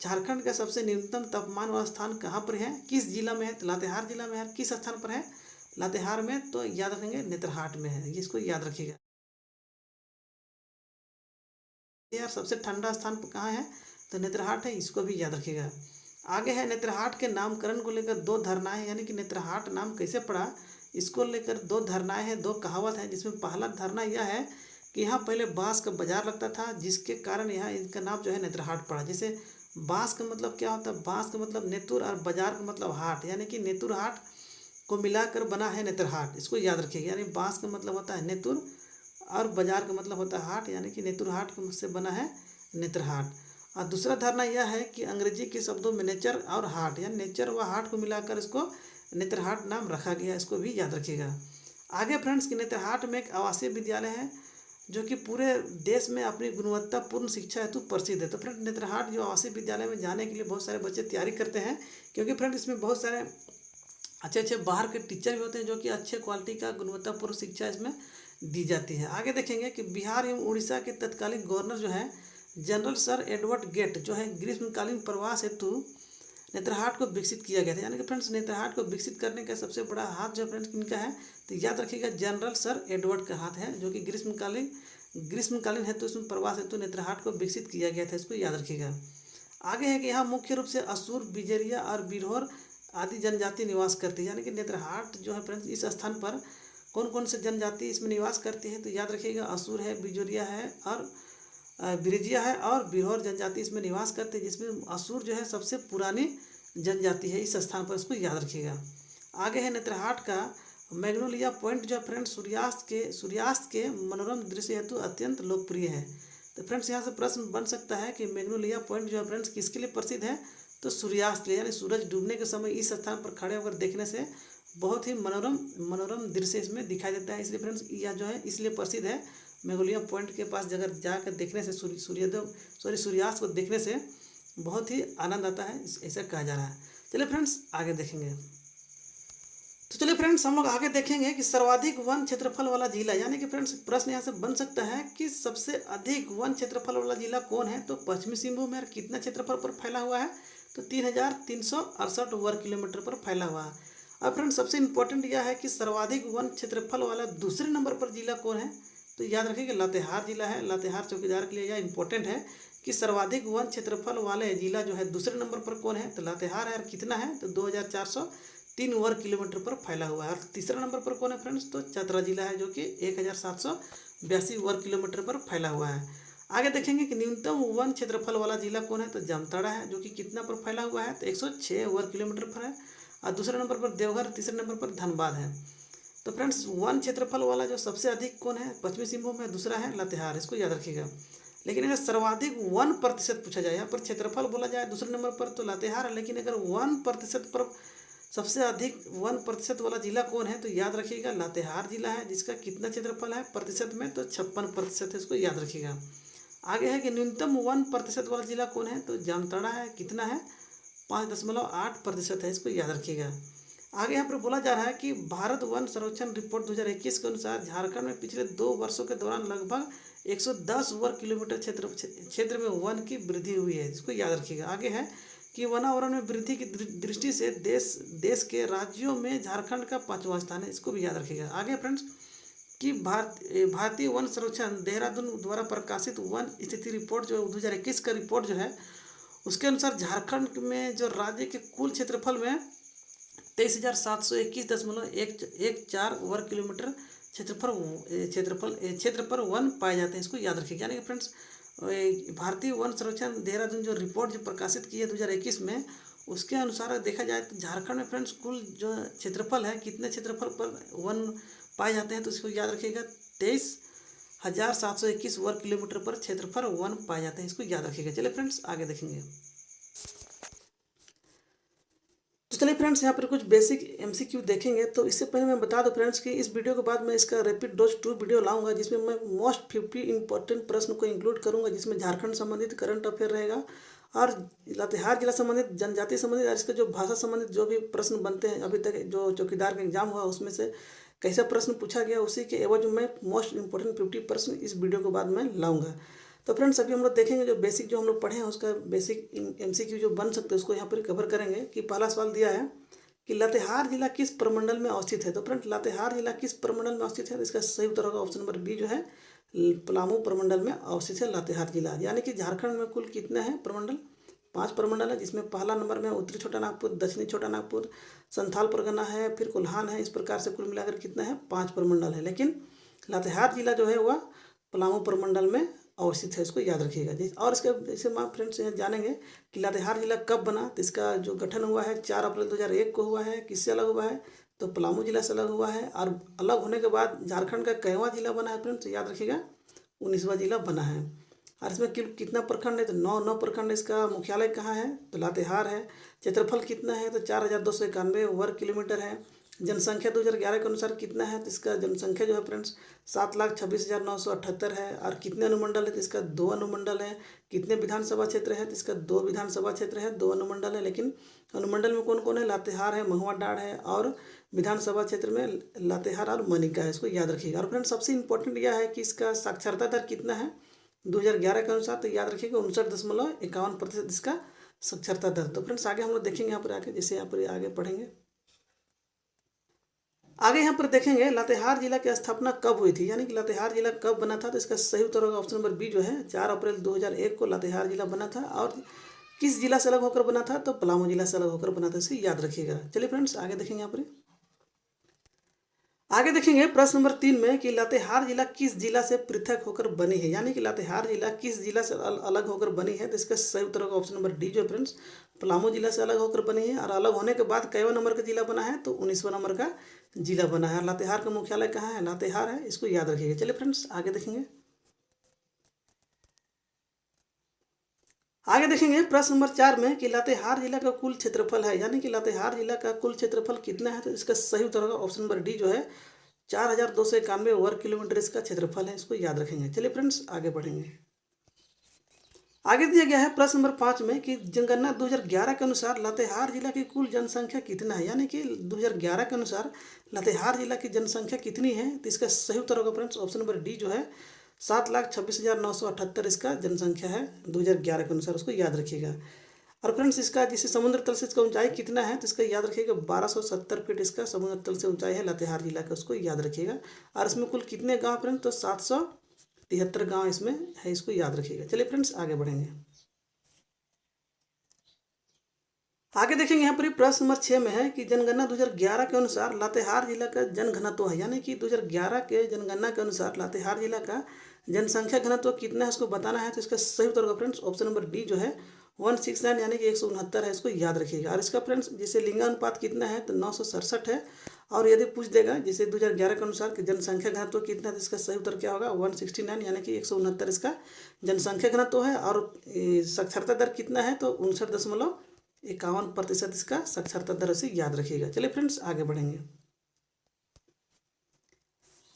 झारखंड का सबसे न्यूनतम तापमान वाला स्थान कहाँ पर है, किस जिला में है, तो लातेहार जिला में है। किस स्थान पर है, लातेहार में, तो याद रखेंगे नेतरहाट में है, इसको याद रखिएगा। यार सबसे ठंडा स्थान कहाँ है, तो नेतरहाट है, इसको भी याद रखिएगा। आगे है नेतरहाट के नामकरण को लेकर दो धारणाएं, यानी कि नेतरहाट नाम कैसे पड़ा, इसको लेकर दो धारणाएं हैं, दो कहावत है। जिसमें पहला धारणा यह है कि यहाँ पहले बांस का बाजार लगता था, जिसके कारण यहाँ इनका नाम जो है नेतरहाट पड़ा। जैसे बांस का मतलब क्या होता है, बांस का मतलब नेतुर और बाजार का मतलब हाट, यानी कि नेतुर हाट को मिलाकर बना है नेतरहाट, इसको याद रखिएगा। यानी बांस का मतलब होता है नेतुर और बाजार का मतलब होता है हाट, यानी कि नेतुर हाट से बना है नेतरहाट। और दूसरा धारणा यह है कि अंग्रेजी के शब्दों में नेचर और हार्ट, यानी नेचर व हार्ट को मिलाकर इसको नेतरहाट नाम रखा गया, इसको भी याद रखिएगा। आगे फ्रेंड्स कि नेतरहाट में एक आवासीय विद्यालय है जो कि पूरे देश में अपनी गुणवत्तापूर्ण शिक्षा हेतु प्रसिद्ध है। तो फ्रेंड नेतरहाट जो आवासीय विद्यालय में जाने के लिए बहुत सारे बच्चे तैयारी करते हैं, क्योंकि फ्रेंड इसमें बहुत सारे अच्छे अच्छे बाहर के टीचर भी होते हैं जो कि अच्छे क्वालिटी का गुणवत्तापूर्ण शिक्षा इसमें दी जाती है। आगे देखेंगे कि बिहार एवं उड़ीसा के तत्कालीन गवर्नर जो है जनरल सर एडवर्ड गेट जो है ग्रीष्मकालीन प्रवास हेतु नेतरहाट को विकसित किया गया था। यानी कि फ्रेंड्स नेतरहाट को विकसित करने का सबसे बड़ा हाथ जो फ्रेंड्स किनका है, तो याद रखिएगा जनरल सर एडवर्ड का हाथ है, जो कि ग्रीष्मकालीन हेतु इसमें प्रवास हेतु नेतरहाट को विकसित किया गया था, इसको याद रखिएगा। आगे है कि यहाँ मुख्य रूप से असुर, बिजरिया और बिरहोर आदि जनजाति निवास करती है। यानी कि नेतरहाट जो है फ्रेंड्स इस स्थान पर कौन कौन से जनजाति इसमें निवास करती है, तो याद रखिएगा असुर है, बिजोरिया है और बिरजिया है और बिरहोर जनजाति इसमें निवास करते हैं, जिसमें असुर जो है सबसे पुरानी जनजाति है इस स्थान पर, इसको याद रखिएगा। आगे है नेतरहाट का मैग्नोलिया पॉइंट जो फ्रेंड्स सूर्यास्त के मनोरम दृश्य हेतु अत्यंत लोकप्रिय है। तो फ्रेंड्स यहाँ से प्रश्न बन सकता है कि मैग्नोलिया पॉइंट जो है फ्रेंड्स किसके लिए प्रसिद्ध है, तो सूर्यास्त के लिए, यानी सूरज डूबने के समय इस स्थान पर खड़े होकर देखने से बहुत ही मनोरम दृश्य इसमें दिखाई देता है, इसलिए फ्रेंड्स यह जो है इसलिए प्रसिद्ध है। मैग्नोलिया पॉइंट के पास अगर जाकर देखने से सूर्यास्त को देखने से बहुत ही आनंद आता है, ऐसा कहा जा रहा है। चलिए फ्रेंड्स आगे देखेंगे। तो चलिए फ्रेंड्स हम लोग आगे देखेंगे कि सर्वाधिक वन क्षेत्रफल वाला जिला, यानी कि फ्रेंड्स प्रश्न यहाँ से बन सकता है कि सबसे अधिक वन क्षेत्रफल वाला जिला कौन है, तो पश्चिमी सिंहभूम में कितना क्षेत्रफल पर फैला हुआ है, तो 3368 वर्ग किलोमीटर पर फैला हुआ है। अब फ्रेंड्स सबसे इंपॉर्टेंट यह है कि सर्वाधिक वन क्षेत्रफल वाला दूसरे नंबर पर जिला कौन है, तो याद रखिए लातेहार जिला है। लातेहार चौकीदार के लिए यह इंपॉर्टेंट है कि सर्वाधिक वन क्षेत्रफल वाले जिला जो है दूसरे नंबर पर कौन है, तो लातेहार है। और कितना है, तो 2403 वर्ग किलोमीटर पर फैला हुआ है। और तीसरा नंबर पर कौन है फ्रेंड्स, तो चतरा जिला है जो कि 1782 वर्ग किलोमीटर पर फैला हुआ है। आगे देखेंगे कि न्यूनतम वन क्षेत्रफल वाला जिला कौन है, तो जामताड़ा है जो कि कितना पर फैला हुआ है, तो 106 वर्ग किलोमीटर पर है। और दूसरे नंबर पर देवघर, तीसरे नंबर पर धनबाद है। तो फ्रेंड्स वन क्षेत्रफल वाला जो सबसे अधिक कौन है, पश्चिमी सिंहभूम में, दूसरा है लातेहार, इसको याद रखिएगा। लेकिन अगर सर्वाधिक 1% पूछा जाए, यहाँ पर क्षेत्रफल बोला जाए दूसरे नंबर पर तो लातेहार है, लेकिन अगर 1% पर सबसे अधिक 1% वाला जिला कौन है, तो याद रखिएगा लातेहार जिला है, जिसका कितना क्षेत्रफल है प्रतिशत में, तो 56% है, इसको याद रखिएगा। आगे है कि न्यूनतम 1% वाला जिला कौन है, तो जामताड़ा है, कितना है, 5.8% है, इसको याद रखिएगा। आगे यहाँ पर बोला जा रहा है कि भारत वन सर्वेक्षण रिपोर्ट 2021 के अनुसार झारखंड में पिछले 2 वर्षों के दौरान लगभग 110 वर्ग किलोमीटर क्षेत्र में वन की वृद्धि हुई है, इसको याद रखिएगा। आगे है कि वनावरण में वृद्धि की दृष्टि से देश के राज्यों में झारखंड का 5वां स्थान है, इसको भी याद रखिएगा। आगे फ्रेंड्स कि भारतीय वन संरक्षण देहरादून द्वारा प्रकाशित वन स्थिति रिपोर्ट जो 2021 का रिपोर्ट जो है उसके अनुसार झारखंड में जो राज्य के कुल क्षेत्रफल में 23,721.14 वर्ग किलोमीटर क्षेत्र पर वन पाए जाते हैं। इसको याद रखिएगा। यानी कि फ्रेंड्स भारतीय वन संरक्षण देहरादून जो रिपोर्ट जो प्रकाशित की है 2021 में, उसके अनुसार देखा जाए तो झारखंड में फ्रेंड्स कुल जो क्षेत्रफल है कितने क्षेत्रफल पर वन पाए जाते हैं, तो इसको याद रखिएगा 23,721 वर्ग किलोमीटर पर क्षेत्रफल वन पाए जाते हैं। इसको याद रखिएगा। चलिए फ्रेंड्स आगे देखेंगे। तो चलिए फ्रेंड्स यहाँ पर कुछ बेसिक एमसीक्यू देखेंगे। तो इससे पहले मैं बता दूं फ्रेंड्स कि इस वीडियो के बाद मैं इसका रैपिड डोज 2 वीडियो लाऊंगा, जिसमें मैं मोस्ट 50 इंपॉर्टेंट प्रश्न को इंक्लूड करूंगा, जिसमें झारखंड संबंधित करंट अफेयर रहेगा और लातेहार जिला संबंधित, जनजाति संबंधित और इसके जो भाषा संबंधित जो भी प्रश्न बनते हैं अभी तक जो चौकीदार का एग्जाम हुआ उसमें से कैसा प्रश्न पूछा गया, उसी के एवज में मोस्ट इंपॉर्टेंट 50 प्रश्न इस वीडियो के बाद मैं लाऊंगा। तो फ्रेंड्स अभी हम लोग देखेंगे जो बेसिक जो हम लोग पढ़े हैं उसका बेसिक एमसीक्यू जो बन सकते हैं उसको यहाँ पर कवर करेंगे। कि पहला सवाल दिया है कि लातेहार जिला किस प्रमंडल में अवस्थित है। तो फ्रेंड्स लातेहार जिला किस प्रमंडल में अवस्थित है, तो इसका सही उत्तर होगा ऑप्शन नंबर बी जो है पलामू प्रमंडल में अवस्थित है लातेहार जिला। यानी कि झारखंड में कुल कितने हैं प्रमंडल, 5 प्रमंडल है, जिसमें पहला नंबर में उत्तरी छोटा नागपुर, दक्षिणी छोटा नागपुर, संथाल परगना है, फिर कोल्हान है। इस प्रकार से कुल मिलाकर कितना है 5 प्रमंडल है, लेकिन लातेहार जिला जो है वह पलामू प्रमंडल में अवस्थित है। इसको याद रखिएगा जी। और इसके जैसे मैं फ्रेंड्स जानेंगे कि लातेहार जिला कब बना, तो इसका जो गठन हुआ है 4 अप्रैल 2001 को हुआ है। किससे अलग हुआ है, तो पलामू जिला से अलग हुआ है। और अलग होने के बाद झारखंड का कईवां जिला बना है फ्रेंड्स, याद रखिएगा 19वां जिला बना है। और इसमें कितना प्रखंड है, तो 9 प्रखंड। इसका मुख्यालय कहाँ है, तो लातेहार है। क्षेत्रफल कितना है, तो 4291 वर्ग किलोमीटर है। जनसंख्या 2011 के अनुसार कितना है, तो इसका जनसंख्या जो है फ्रेंड्स 7,26,978 है। और कितने अनुमंडल है, तो इसका 2 अनुमंडल है। कितने विधानसभा क्षेत्र है, तो इसका 2 विधानसभा क्षेत्र है, 2 अनुमंडल है। लेकिन अनुमंडल में कौन कौन है, लातेहार है, महुआ डांड है, और विधानसभा क्षेत्र में लातेहार और मनिका है। इसको याद रखिएगा। और फ्रेंड्स सबसे इंपॉर्टेंट यह है कि इसका साक्षरता दर कितना है 2011 के अनुसार, तो याद रखिएगा 59.51% इसका साक्षरता दर। तो फ्रेंड्स आगे हम लोग देखेंगे यहाँ पर आगे, जैसे यहाँ पर आगे पढ़ेंगे। आगे यहाँ पर देखेंगे लातेहार जिला की स्थापना कब हुई थी, यानी कि लातेहार जिला कब बना था, तो इसका सही उत्तर होगा ऑप्शन नंबर बी जो है 4 अप्रैल 2001 को लातेहार जिला बना था। और किस जिला से अलग होकर बना था, तो पलामू जिला से अलग होकर बना था। इसे याद रखिएगा। चलिए फ्रेंड्स आगे देखेंगे। यहाँ पर आगे देखेंगे प्रश्न नंबर 3 में कि लातेहार जिला किस जिला से पृथक होकर बनी है, यानी कि लातेहार जिला किस जिला से अलग होकर बनी है, तो इसका सही उत्तर होगा ऑप्शन नंबर डी जो है फ्रेंड्स पलामू जिला से अलग होकर बनी है। और अलग होने के बाद कईवां नंबर का जिला बना है, तो 19वां नंबर का जिला बना है। लातेहार का मुख्यालय कहाँ है, लातेहार है। इसको याद रखिएगा। चलिए फ्रेंड्स आगे देखेंगे। आगे देखेंगे प्रश्न नंबर 4 में कि लातेहार जिला का कुल क्षेत्रफल है, यानी कि लातेहार जिला का कुल क्षेत्रफल कितना है, तो इसका सही उत्तर होगा ऑप्शन नंबर डी जो है 4,291 वर्ग किलोमीटर इसका क्षेत्रफल है। इसको याद रखेंगे। चलिए फ्रेंड्स आगे बढ़ेंगे। आगे दिया गया है प्रश्न नंबर 5 में कि जनगणना 2011 के अनुसार लातेहार जिला की कुल जनसंख्या कितना है, यानी कि 2011 के अनुसार लातेहार जिला की जनसंख्या कितनी है, तो इसका सही उत्तर होगा फ्रेंड्स ऑप्शन नंबर डी जो है 7,26,978 इसका जनसंख्या है 2011 के अनुसार। उसको याद रखिएगा। और फ्रेंड्स इसका जिसे समुद्र तल से इसका ऊंचाई कितना है, तो इसका याद रखिएगा 1270 फीट इसका समुद्र तल से ऊंचाई है लातेहार जिला का। उसको याद रखिएगा। और इसमें कुल कितने गांव फ्रेंड्स, तो 773 गांव इसमें है। इसको याद रखिएगा। चलिए फ्रेंड्स आगे बढ़ेंगे। आगे देखेंगे यहाँ पर प्रश्न नंबर 6 में है कि जनगणना 2011 के अनुसार लातेहार जिला का जनघनत्व है, यानी कि 2011 के जनगणना के अनुसार लातेहार जिला का जनसंख्या घनत्व कितना है इसको बताना है। तो इसका सही उत्तर होगा फ्रेंड्स ऑप्शन नंबर डी जो है 169 यानी कि 169 है। इसको याद रखिएगा। और इसका फ्रेंड्स जैसे लिंगानुपात कितना है, तो 967 है। और यदि पूछ देगा जैसे 2011 के अनुसार कि जनसंख्या घनत्व कितना है, तो इसका सही उत्तर क्या होगा 169 यानी कि 169 इसका जनसंख्या घनत्व है। और साक्षरता दर कितना है, तो 59.51% इसका साक्षरता दर से याद रखिएगा। चलिए फ्रेंड्स आगे बढ़ेंगे।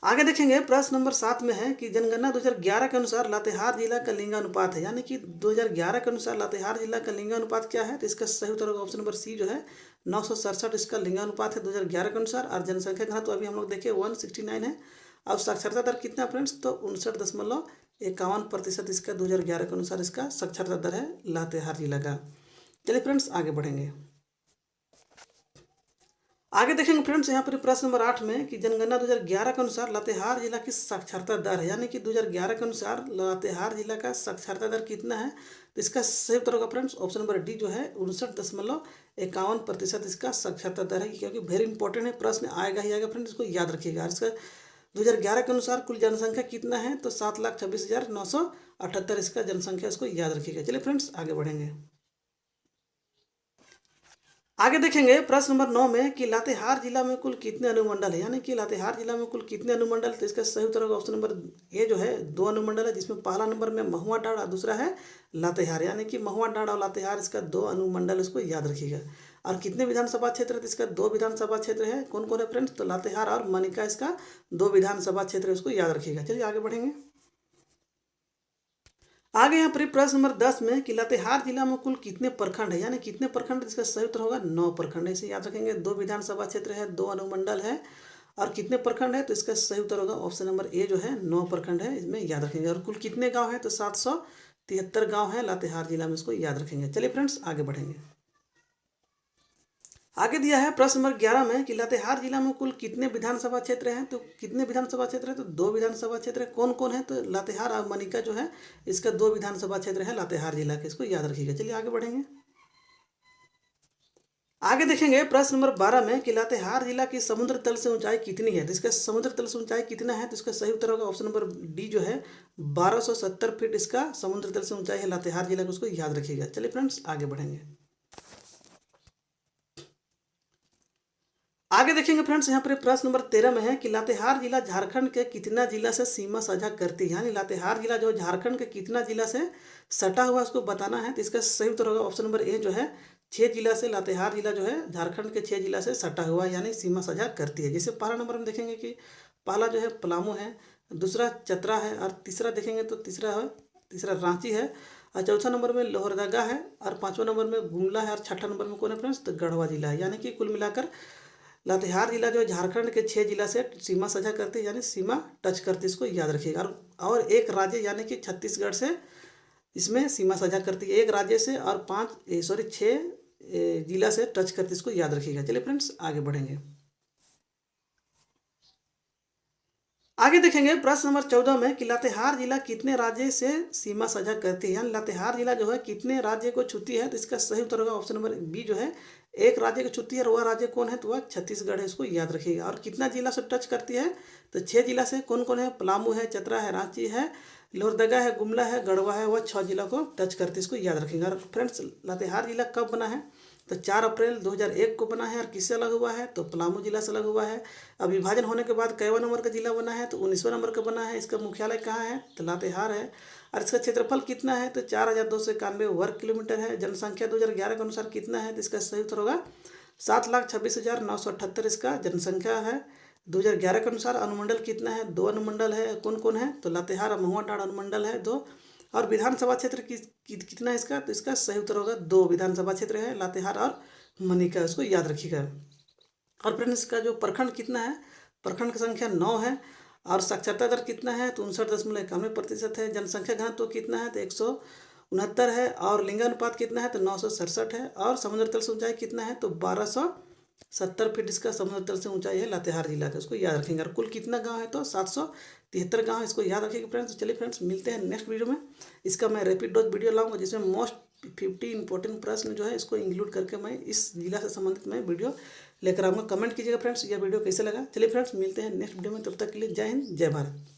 आगे देखेंगे प्रश्न नंबर 7 में है कि जनगणना 2011 के अनुसार लातेहार जिला का लिंगानुपात है, यानी कि 2011 के अनुसार लातेहार जिला का लिंगानुपात क्या है, तो इसका सही उत्तर होगा ऑप्शन नंबर सी जो है 967 इसका लिंगानुपात है 2011 के अनुसार। और जनसंख्या घनत्व अभी हम लोग देखे 169 है। अब साक्षरता दर कितना फ्रेंड्स, तो 59.51% इसका 2011 के अनुसार इसका साक्षरता दर है लातेहार जिला का। चलिए फ्रेंड्स आगे बढ़ेंगे। आगे देखेंगे फ्रेंड्स यहाँ पर प्रश्न नंबर 8 में कि जनगणना 2011 के अनुसार लातेहार जिला की साक्षरता दर है, यानी कि 2011 के अनुसार लातेहार जिला का साक्षरता दर कितना है। तो इसका सही उत्तर होगा फ्रेंड्स ऑप्शन नंबर डी जो है 59.51% इसका साक्षरता दर है, क्योंकि वेरी इंपॉर्टेंट है, प्रश्न आएगा ही आएगा फ्रेंड्स, इसको याद रखिएगा। इसका 2011 के अनुसार कुल जनसंख्या कितना है, तो 7,26,978 इसका जनसंख्या, इसको याद रखिएगा। चलिए फ्रेंड्स आगे बढ़ेंगे। आगे देखेंगे प्रश्न नंबर 9 में कि लातेहार जिला में कुल कितने अनुमंडल है, यानी कि लातेहार जिला में कुल कितने अनुमंडल। तो इसका सही उत्तर होगा ऑप्शन नंबर ए जो है 2 अनुमंडल है, जिसमें पहला नंबर में महुआ डाँड़ और दूसरा है लातेहार, यानी कि महुआ डाँड़ और लातेहार इसका 2 अनुमंडल, इसको याद रखिएगा। और कितने विधानसभा क्षेत्र है, तो इसका 2 विधानसभा क्षेत्र है। कौन कौन है फ्रेंड्स, तो लातेहार और मनिका इसका 2 विधानसभा क्षेत्र है, इसको याद रखिएगा। चलिए आगे बढ़ेंगे। आगे यहाँ पर प्रश्न नंबर 10 में कि लातेहार जिला में कुल कितने प्रखंड है, यानी कितने प्रखंड। इसका सही उत्तर होगा 9 प्रखंड है, इसे याद रखेंगे। 2 विधानसभा क्षेत्र है, 2 अनुमंडल है और कितने प्रखंड है, तो इसका सही उत्तर होगा ऑप्शन नंबर ए जो है 9 प्रखंड है, इसमें याद रखेंगे। और कुल कितने गांव है, तो 773 गांव है लातेहार जिला में, इसको याद रखेंगे। चलिए फ्रेंड्स आगे बढ़ेंगे। आगे दिया है प्रश्न नंबर 11 में कि लातेहार जिला में कुल कितने विधानसभा क्षेत्र हैं। तो कितने विधानसभा क्षेत्र है, तो 2 विधानसभा क्षेत्र है। कौन कौन है, तो लातेहार और मनिका जो है इसका 2 विधानसभा क्षेत्र है लातेहार जिला के, इसको याद रखिएगा। चलिए आगे बढ़ेंगे। आगे देखेंगे प्रश्न नंबर 12 में कि लातेहार जिला की समुद्र तल से ऊंचाई कितनी है। तो इसका समुद्र तल से ऊंचाई कितना है, तो इसका सही उत्तर होगा ऑप्शन नंबर डी जो है 1270 फीट इसका समुद्र तल से ऊंचाई है लातेहार जिला को, उसको याद रखिएगा। चलिए फ्रेंड्स आगे बढ़ेंगे। आगे देखेंगे फ्रेंड्स यहाँ पर प्रश्न नंबर 13 में है कि लातेहार जिला झारखंड के कितना जिला से सीमा साझा करती है, यानी लातेहार जिला जो झारखंड के कितना जिला से सटा हुआ उसको बताना है। तो इसका सही उत्तर होगा ऑप्शन नंबर ए जो है 6 जिला से लातेहार जिला जो है झारखंड के 6 जिला से सटा हुआ यानी सीमा साझा करती है। जैसे पहला नंबर में देखेंगे कि पहला जो है पलामू है, दूसरा चतरा है और तीसरा देखेंगे तो तीसरा रांची है और चौथा नंबर में लोहरदगा है और 5वां नंबर में गुमला है और छठा नंबर में कौन है फ्रेंड्स, तो गढ़वा जिला है। यानी कि कुल मिलाकर लातेहार जिला जो झारखंड के 6 जिला से सीमा साझा करती है, यानी सीमा टच करती है, इसको याद रखिएगा। और एक राज्य यानी कि छत्तीसगढ़ से इसमें सीमा साझा करती है, एक राज्य से, और 6 जिला से टच करती है, इसको याद रखिएगा। चलिए फ्रेंड्स आगे बढ़ेंगे। आगे देखेंगे प्रश्न नंबर 14 में कि लातेहार जिला कितने राज्य से सीमा साझा करती है, यानी लातेहार जिला जो है कितने राज्य को छूती है। तो इसका सही उत्तर होगा ऑप्शन नंबर बी जो है एक राज्य को छूती है और वह राज्य कौन है, तो वह छत्तीसगढ़ है, इसको याद रखिएगा। और कितना जिला से टच करती है, तो 6 जिला से। कौन कौन है, पलामू है, चतरा है, रांची है, लोहरदगा है, गुमला है, गढ़वा है, वह 6 जिला को टच करती है, इसको याद रखेंगे। और फ्रेंड्स लातेहार जिला कब बना है, तो 4 अप्रैल 2001 को बना है और किससे अलग हुआ है, तो पलामू जिला से अलग हुआ है। अब विभाजन होने के बाद कैवा नंबर का जिला बना है, तो 19वां नंबर का बना है। इसका मुख्यालय कहाँ है, तो लातेहार है। और इसका क्षेत्रफल कितना है, तो 4291 वर्ग किलोमीटर है। जनसंख्या 2011 के अनुसार कितना है, तो इसका सही उत्तर होगा 7,26,978 इसका जनसंख्या है 2011 के अनुसार। अनुमंडल कितना है, 2 अनुमंडल है। कौन कौन है, तो लातेहार और महुआ डाँड़ अनुमंडल है 2। और विधानसभा क्षेत्र कितना है इसका, तो इसका सही उत्तर होगा 2 विधानसभा क्षेत्र है लातेहार और मनिका, इसको याद रखिएगा। और फ्रेंड्स इसका जो प्रखंड कितना है, प्रखंड की संख्या 9 है। और साक्षरता दर कितना है, तो 59.91% है। जनसंख्या घनत्व तो कितना है, तो 169 है। और लिंगानुपात कितना है, तो 967 है। और समुद्र तल से ऊंचाई कितना है, तो 1270 फीट इसका समुद्र तल से ऊंचाई है लातेहार जिला का, उसको याद रखेंगे। और कुल कितना गांव है, तो 773 गांव, इसको याद रखिएगा फ्रेंड्स। चलिए फ्रेंड्स मिलते हैं नेक्स्ट वीडियो में। इसका मैं रैपिड डोज वीडियो लाऊंगा जिसमें मोस्ट 50 इंपॉर्टेंट प्रश्न जो है इसको इंक्लूड करके मैं इस जिला से संबंधित मैं वीडियो लेकर आऊँगा। कमेंट कीजिएगा फ्रेंड्स यह वीडियो कैसे लगा। चलिए फ्रेंड्स मिलते हैं नेक्स्ट वीडियो में, तब तक के लिए जय हिंद जय भारत।